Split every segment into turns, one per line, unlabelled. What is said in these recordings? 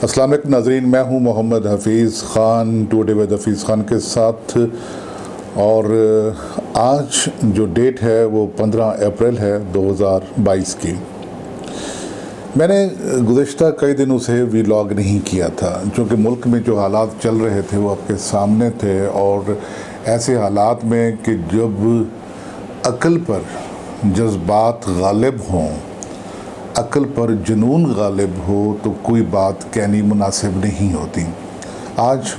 अस्सलाम वालेकुम नाज़रीन, मैं हूं मोहम्मद हफ़ीज़ ख़ान टुडे विद हफ़ीज़ ख़ान के साथ। और आज जो डेट है वो 15 अप्रैल है 2022 की। मैंने गुज़िश्ता कई दिनों से व्लॉग नहीं किया था क्योंकि मुल्क में जो हालात चल रहे थे वो आपके सामने थे, और ऐसे हालात में कि जब अक्ल पर जज्बात गालिब हों, अक्ल पर जुनून गालिब हो, तो कोई बात कहनी मुनासिब नहीं होती। आज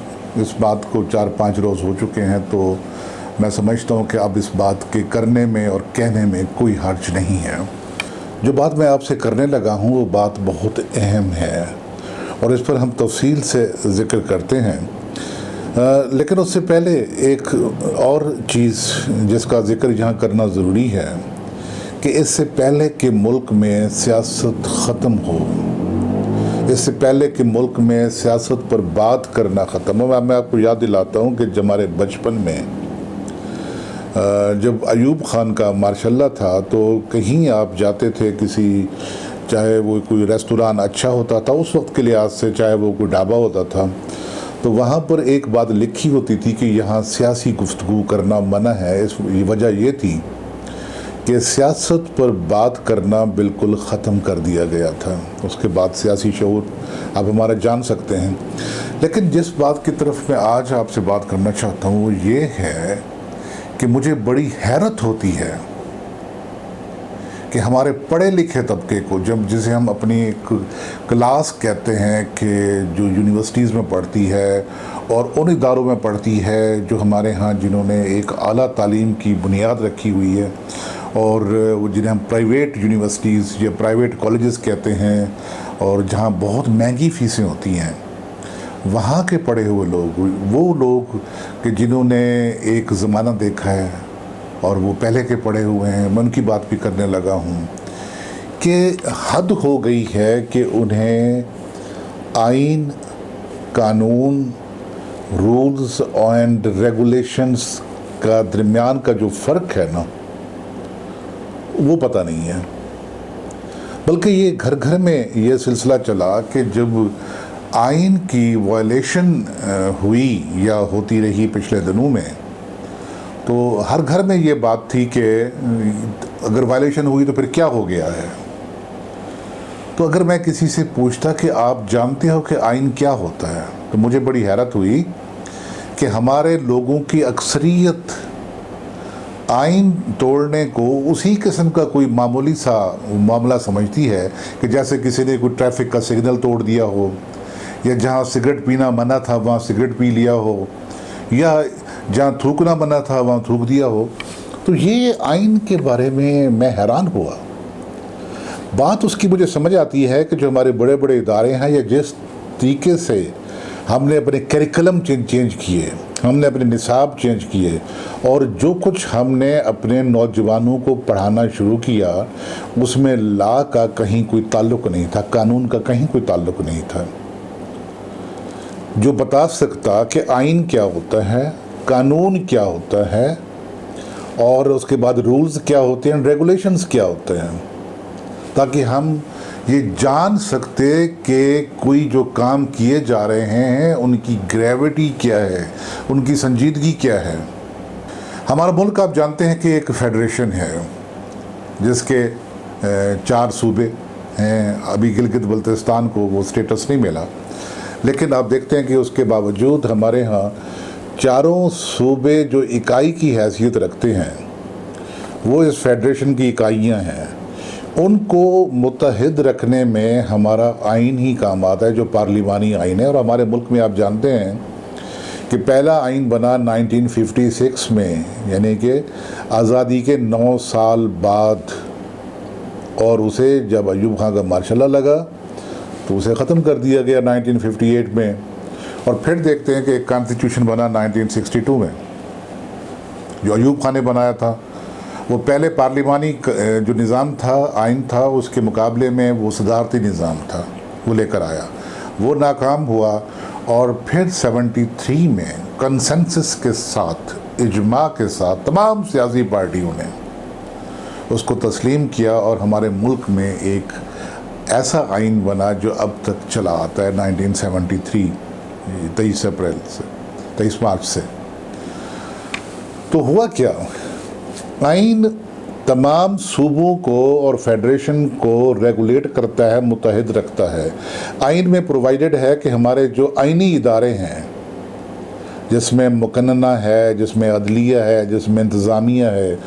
इस बात को 4-5 रोज़ हो चुके हैं, तो मैं समझता हूँ कि अब इस बात के करने में और कहने में कोई हर्ज नहीं है। जो बात मैं आपसे करने लगा हूँ वो बात बहुत अहम है और इस पर हम तफसील से ज़िक्र करते हैं। लेकिन उससे पहले एक और चीज़ जिसका ज़िक्र यहाँ करना ज़रूरी है कि इससे पहले कि मुल्क में सियासत ख़त्म हो, इससे पहले कि मुल्क में सियासत पर बात करना ख़त्म हो, मैं आपको याद दिलाता हूँ कि जब हमारे बचपन में जब अयूब ख़ान का मार्शल्ला था, तो कहीं आप जाते थे किसी, चाहे वो कोई रेस्तोरां अच्छा होता था उस वक्त के लिहाज से, चाहे वो कोई ढाबा होता था, तो वहाँ पर एक बात लिखी होती थी कि यहाँ सियासी गुफ्तगू करना मना है। इस वजह ये थी कि सियासत पर बात करना बिल्कुल ख़त्म कर दिया गया था। उसके बाद सियासी शऊर आप हमारा जान सकते हैं। लेकिन जिस बात की तरफ मैं आज आपसे बात करना चाहता हूँ वो ये है कि मुझे बड़ी हैरत होती है कि हमारे पढ़े लिखे तबके को, जब जिसे हम अपनी एक क्लास कहते हैं कि जो यूनिवर्सिटीज़ में पढ़ती है और उन इदारों में पढ़ती है जो हमारे यहाँ जिन्होंने एक आला तालीम की बुनियाद रखी हुई है, और जिन्हें हम प्राइवेट यूनिवर्सिटीज़ या प्राइवेट कॉलेजेस कहते हैं, और जहाँ बहुत महंगी फ़ीसें होती हैं, वहाँ के पढ़े हुए लोग, वो लोग कि जिन्होंने एक ज़माना देखा है और वो पहले के पढ़े हुए हैं, मैं उनकी बात भी करने लगा हूँ कि हद हो गई है कि उन्हें आइन, कानून, रूल्स एंड रेगुलेशंस का दरमियान का जो फ़र्क है ना, वो पता नहीं है। बल्कि ये घर घर में ये सिलसिला चला कि जब आइन की वायलेशन हुई या होती रही पिछले दिनों में, तो हर घर में ये बात थी कि अगर वायलेशन हुई तो फिर क्या हो गया है। तो अगर मैं किसी से पूछता कि आप जानते हो कि आइन क्या होता है, तो मुझे बड़ी हैरत हुई कि हमारे लोगों की अक्सरियत आइन तोड़ने को उसी किस्म का कोई मामूली सा मामला समझती है कि जैसे किसी ने कोई ट्रैफिक का सिग्नल तोड़ दिया हो, या जहाँ सिगरेट पीना मना था वहाँ सिगरेट पी लिया हो, या जहाँ थूकना मना था वहाँ थूक दिया हो। तो ये आइन के बारे में मैं हैरान हुआ। बात उसकी मुझे समझ आती है कि जो हमारे बड़े बड़े इदारे हैं, या जिस तरीके से हमने अपने करिकुलम चेंज किए, हमने अपने निसाब चेंज किए, और जो कुछ हमने अपने नौजवानों को पढ़ाना शुरू किया उसमें लॉ का कहीं कोई ताल्लुक़ नहीं था, कानून का कहीं कोई ताल्लुक़ नहीं था। जो बता सकता कि आइन क्या होता है, कानून क्या होता है, और उसके बाद रूल्स क्या होते हैं, रेगुलेशंस क्या होते हैं, ताकि हम ये जान सकते कि कोई जो काम किए जा रहे हैं उनकी ग्रेविटी क्या है, उनकी संजीदगी क्या है। हमारा मुल्क आप जानते हैं कि एक फेडरेशन है जिसके 4 सूबे हैं। अभी गिलगित बल्तिस्तान को वो स्टेटस नहीं मिला, लेकिन आप देखते हैं कि उसके बावजूद हमारे यहाँ चारों सूबे जो इकाई की हैसियत रखते हैं वो इस फेडरेशन की इकाइयाँ हैं। उनको मुत्तहिद रखने में हमारा आइन ही काम आता है, जो पार्लिमानी आइन है। और हमारे मुल्क में आप जानते हैं कि पहला आइन बना 1956 में, यानी कि आज़ादी के 9 साल बाद, और उसे जब अयूब खान का मार्शल्ला लगा तो उसे ख़त्म कर दिया गया 1958 में। और फिर देखते हैं कि एक कॉन्स्टिट्यूशन बना 1962 में जो अयूब खान ने बनाया था। वो पहले पार्लिमानी जो निज़ाम था, आइन था, उसके मुकाबले में वो सदारती निज़ाम था, वो लेकर आया, वो नाकाम हुआ। और फिर 73 में कंसेंसस के साथ, इजमा के साथ तमाम सियासी पार्टियों ने उसको तस्लीम किया, और हमारे मुल्क में एक ऐसा आइन बना जो अब तक चला आता है 1973, 23 अप्रैल से, 23 मार्च से। तो हुआ क्या, आइन तमाम सूबों को और फेडरेशन को रेगुलेट करता है, मुत्तहिद रखता है। आइन में प्रोवाइडेड है कि हमारे जो आइनी इदारे हैं, जिसमें मुकन्ना है, जिसमें अदलिया है, जिसमें इंतज़ामिया है,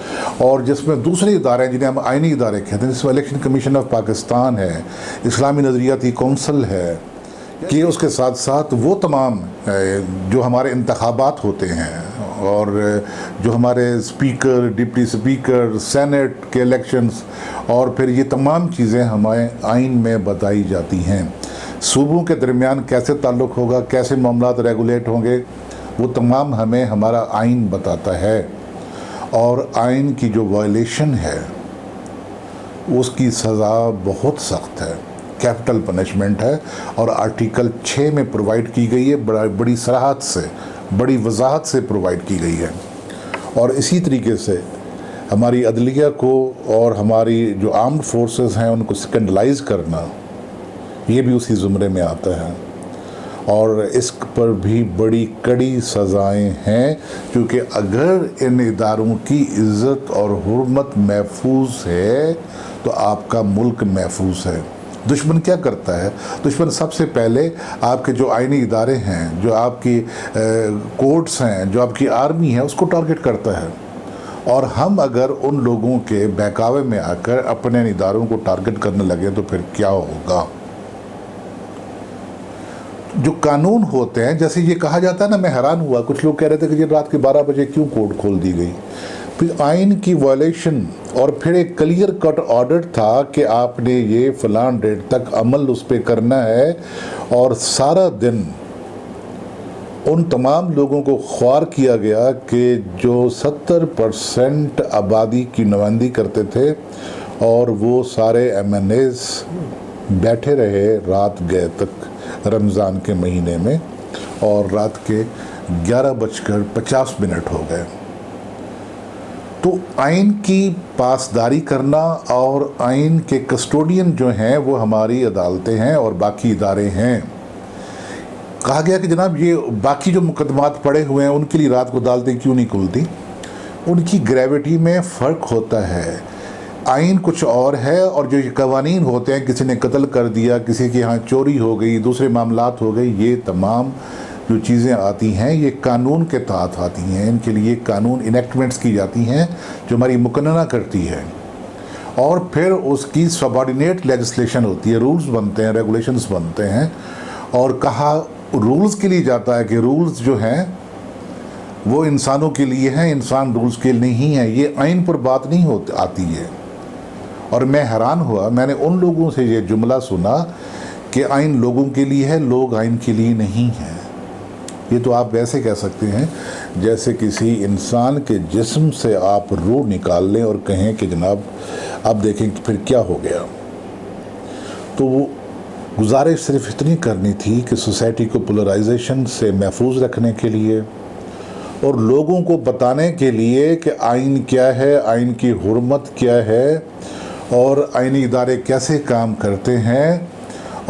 और जिसमें दूसरे इदारे हैं जिन्हें हम आइनी इदारे कहते हैं, जिसमें इलेक्शन कमीशन ऑफ पाकिस्तान है, इस्लामी नज़रियाती कौंसल है, कि उसके साथ साथ वो तमाम जो हमारे इंतखाबात होते हैं और जो हमारे स्पीकर, डिप्टी स्पीकर, सेनेट के इलेक्शंस, और फिर ये तमाम चीज़ें हमारे आइन में बताई जाती हैं। सूबों के दरमियान कैसे ताल्लुक़ होगा, कैसे मामलात रेगुलेट होंगे, वो तमाम हमें हमारा आइन बताता है। और आइन की जो वायलेशन है उसकी सज़ा बहुत सख्त है, कैपिटल पनिशमेंट है, और आर्टिकल 6 में प्रोवाइड की गई है, बड़ी सराहत से, बड़ी वजाहत से प्रोवाइड की गई है। और इसी तरीके से हमारी अदलिया को और हमारी जो आर्म्ड फोर्सेस हैं उनको स्कैंडलाइज करना, ये भी उसी ज़ुमरे में आता है। और इस पर भी बड़ी कड़ी सज़ाएं हैं, क्योंकि अगर इन इदारों की इज़्ज़त और हुर्मत महफूज है तो आपका मुल्क महफूज है। दुश्मन क्या करता है, दुश्मन सबसे पहले आपके जो आइनी इदारे हैं, जो आपकी कोर्ट्स हैं, जो आपकी आर्मी है, उसको टारगेट करता है। और हम अगर उन लोगों के बहकावे में आकर अपने इदारों को टारगेट करने लगे तो फिर क्या होगा। जो कानून होते हैं, जैसे ये कहा जाता है ना, मैं हैरान हुआ, कुछ लोग कह रहे थे कि ये रात के 12 बजे क्यों कोर्ट खोल दी गई। फिर आइन की वायलेशन, और फिर एक क्लियर कट ऑर्डर था कि आपने ये फलान डेट तक अमल उस पर करना है, और सारा दिन उन तमाम लोगों को ख्वार किया गया कि जो 70% आबादी की नुमाइंदगी करते थे, और वो सारे MNAs बैठे रहे रात गए तक रमज़ान के महीने में, और रात के 11:50 हो गए। तो आइन की पासदारी करना, और आइन के कस्टोडियन जो हैं वो हमारी अदालतें हैं और बाकी इदारे हैं। कहा गया कि जनाब ये बाकी जो मुकदमात पड़े हुए हैं उनके लिए रात को अदालतें क्यों नहीं खुलती। उनकी ग्रेविटी में फ़र्क होता है। आइन कुछ और है, और जो ये कवानीन होते हैं, किसी ने कत्ल कर दिया, किसी के यहाँ चोरी हो गई, दूसरे मामलात हो गए, ये तमाम जो चीज़ें आती हैं ये कानून के तहत आती हैं। इनके लिए कानून इनेक्टमेंट्स की जाती हैं जो हमारी मुकन्ना करती है, और फिर उसकी सबऑर्डिनेट लेजिस्लेशन होती है, रूल्स बनते हैं, रेगुलेशंस बनते हैं। और कहा रूल्स के लिए जाता है कि रूल्स जो हैं वो इंसानों के लिए हैं, इंसान रूल्स के लिए नहीं है। ये आइन पर बात नहीं आती है। और मैं हैरान हुआ, मैंने उन लोगों से ये जुमला सुना कि आइन लोगों के लिए है, लोग आइन के लिए नहीं हैं। ये तो आप वैसे कह सकते हैं जैसे किसी इंसान के जिस्म से आप रूह निकाल लें और कहें कि जनाब अब देखें कि फिर क्या हो गया। तो वो गुजारिश सिर्फ इतनी करनी थी कि सोसाइटी को पोलराइजेशन से महफूज रखने के लिए और लोगों को बताने के लिए कि आइन क्या है, आइन की हुर्मत क्या है, और आइनी इदारे कैसे काम करते हैं,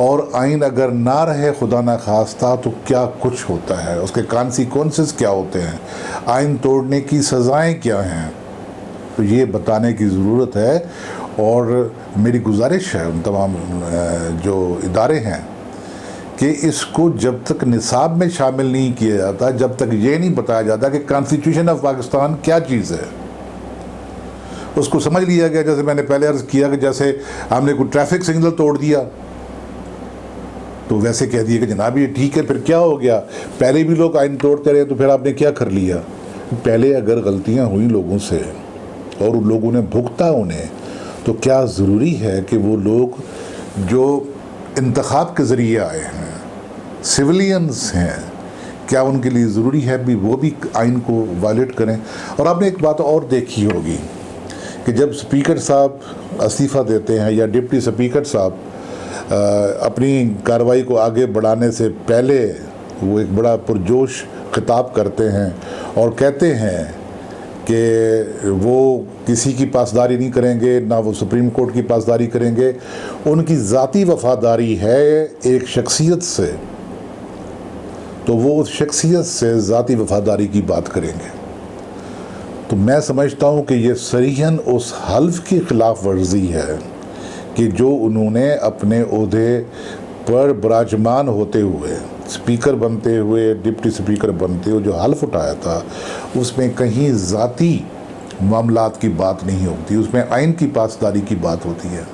और आइन अगर ना रहे खुदा ना खास्ता तो क्या कुछ होता है, उसके कॉन्सिक्वेंसेस क्या होते हैं, आइन तोड़ने की सज़ाएं क्या हैं। तो ये बताने की ज़रूरत है। और मेरी गुजारिश है उन तमाम जो इदारे हैं कि इसको जब तक निसाब में शामिल नहीं किया जाता, जब तक ये नहीं बताया जाता कि कॉन्स्टिट्यूशन ऑफ पाकिस्तान क्या चीज़ है, उसको समझ लिया गया, जैसे मैंने पहले अर्ज़ किया कि जैसे हमने कोई ट्रैफिक सिग्नल तोड़ दिया तो वैसे कह दिया कि जनाब ये ठीक है, फिर क्या हो गया, पहले भी लोग आइन तोड़ते रहे तो फिर आपने क्या कर लिया। पहले अगर गलतियां हुई लोगों से और उन लोगों ने भुगता उन्हें, तो क्या ज़रूरी है कि वो लोग जो इंतखाब के ज़रिए आए हैं, सिविलियंस हैं, क्या उनके लिए ज़रूरी है भी वो भी आइन को वायलेट करें। और आपने एक बात और देखी होगी कि जब स्पीकर साहब इस्तीफ़ा देते हैं या डिप्टी स्पीकर साहब अपनी कार्रवाई को आगे बढ़ाने से पहले वो एक बड़ा पुरजोश खिताब करते हैं और कहते हैं कि वो किसी की पासदारी नहीं करेंगे, ना वो सुप्रीम कोर्ट की पासदारी करेंगे। उनकी ज़ाती वफ़ादारी है एक शख्सियत से, तो वो उस शख्सियत से ज़ाती वफ़ादारी की बात करेंगे। तो मैं समझता हूँ कि ये सरीहन उस हल्फ की खिलाफ वर्जी है कि जो उन्होंने अपने ओहदे पर विराजमान होते हुए, स्पीकर बनते हुए, डिप्टी स्पीकर बनते हुए जो हल्फ उठाया था, उसमें कहीं ज़ाती मामलात की बात नहीं होती, उसमें आइन की पासदारी की बात होती है।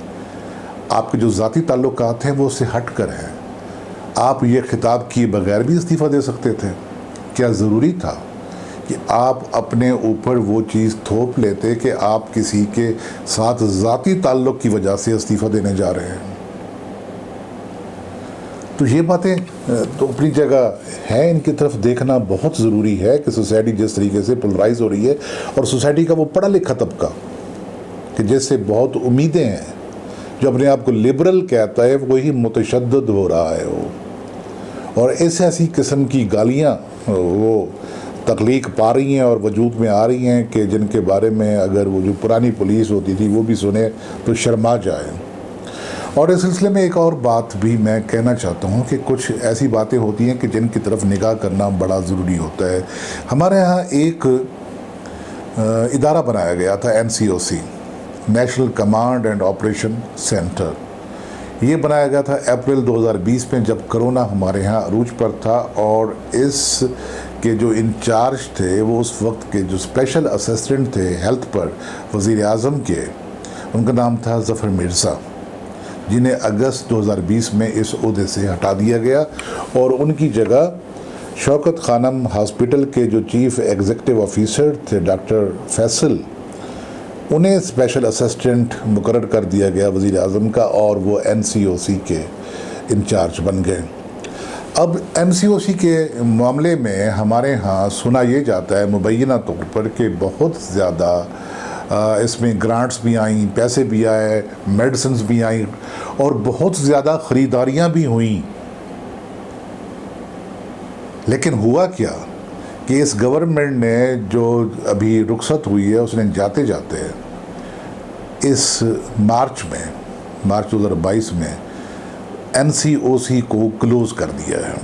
आपके जो ज़ाती ताल्लुकात हैं वो उससे हट कर हैं। आप ये खिताब किए बगैर भी इस्तीफ़ा दे सकते थे। क्या ज़रूरी था कि आप अपने ऊपर वो चीज़ थोप लेते कि आप किसी के साथ ज़ाती ताल्लुक़ की वजह से इस्तीफ़ा देने जा रहे हैं? तो ये बातें तो अपनी जगह है, इनकी तरफ देखना बहुत ज़रूरी है कि सोसाइटी जिस तरीके से पोलराइज हो रही है, और सोसाइटी का वो पढ़ा लिखा तबका कि जिससे बहुत उम्मीदें हैं, जो अपने आप को लिबरल कहता है, वही मुतशद्दिद हो रहा है वो, और ऐसी किस्म की गालियाँ वो तख्लीक पा रही हैं और वजूद में आ रही हैं कि जिनके बारे में अगर वो जो पुरानी पुलिस होती थी वो भी सुने तो शर्मा जाए। और इस सिलसिले में एक और बात भी मैं कहना चाहता हूँ कि कुछ ऐसी बातें होती हैं कि जिनकी तरफ निगाह करना बड़ा ज़रूरी होता है। हमारे यहाँ एक इदारा बनाया गया था, NCOC, national command and operation centre. ये बनाया गया था अप्रैल 2020 में, जब कोरोना हमारे यहाँ अरूज पर था, और इस के जो इंचार्ज थे वो उस वक्त के जो स्पेशल असिस्टेंट थे हेल्थ पर वज़ीर आज़म के, उनका नाम था ज़फ़र मिर्ज़ा, जिन्हें अगस्त 2020 में इस ओहदे से हटा दिया गया, और उनकी जगह शौकत खानम हॉस्पिटल के जो चीफ एग्जीक्यूटिव ऑफिसर थे डॉक्टर फैसल, उन्हें स्पेशल असिस्टेंट मुकर्रर कर दिया गया वज़ीर आज़म का, और वो NCOC के इंचार्ज बन गए। अब NCOC के मामले में हमारे यहाँ सुना ये जाता है मुबैना तौर पर कि बहुत ज़्यादा इसमें ग्रांट्स भी आईं, पैसे भी आए, मेडिसिन्स भी आईं, और बहुत ज़्यादा ख़रीदारियाँ भी हुईं। लेकिन हुआ क्या कि इस गवर्नमेंट ने जो अभी रुखसत हुई है, उसने जाते जाते इस मार्च 2022 में NCOC को क्लोज़ कर दिया है,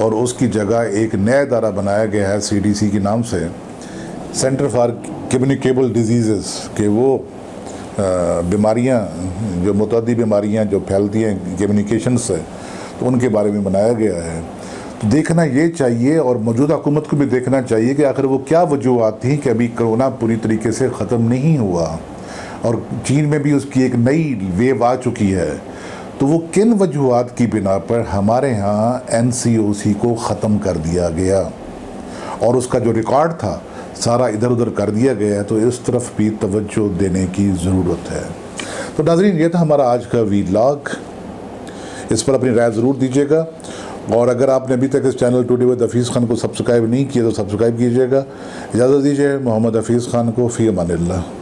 और उसकी जगह एक नया इदारा बनाया गया है CDC के नाम से, सेंटर फॉर कम्युनिकेबल डिजीज़, के वो बीमारियां, जो मुतअद्दी बीमारियां जो फैलती हैं कम्युनिकेशन से, तो उनके बारे में बनाया गया है। तो देखना ये चाहिए, और मौजूदा हुकूमत को भी देखना चाहिए कि आखिर वो क्या वजूहत थी कि अभी कोरोना पूरी तरीके से ख़त्म नहीं हुआ, और चीन में भी उसकी एक नई वेव आ चुकी है। तो वो किन वजूहत की बिना पर हमारे यहाँ NCOC को ख़त्म कर दिया गया, और उसका जो रिकॉर्ड था सारा इधर उधर कर दिया गया है। तो इस तरफ भी तवज्जो देने की ज़रूरत है। तो नाज़रीन, ये था हमारा आज का वीलॉग। इस पर अपनी राय ज़रूर दीजिएगा, और अगर आपने अभी तक इस channel today with Hafeez Khan को सब्सक्राइब नहीं किया तो सब्सक्राइब कीजिएगा। इजाज़त दीजिए मोहम्मद हफीज़ खान को। फ़ी अमानिल्लाह।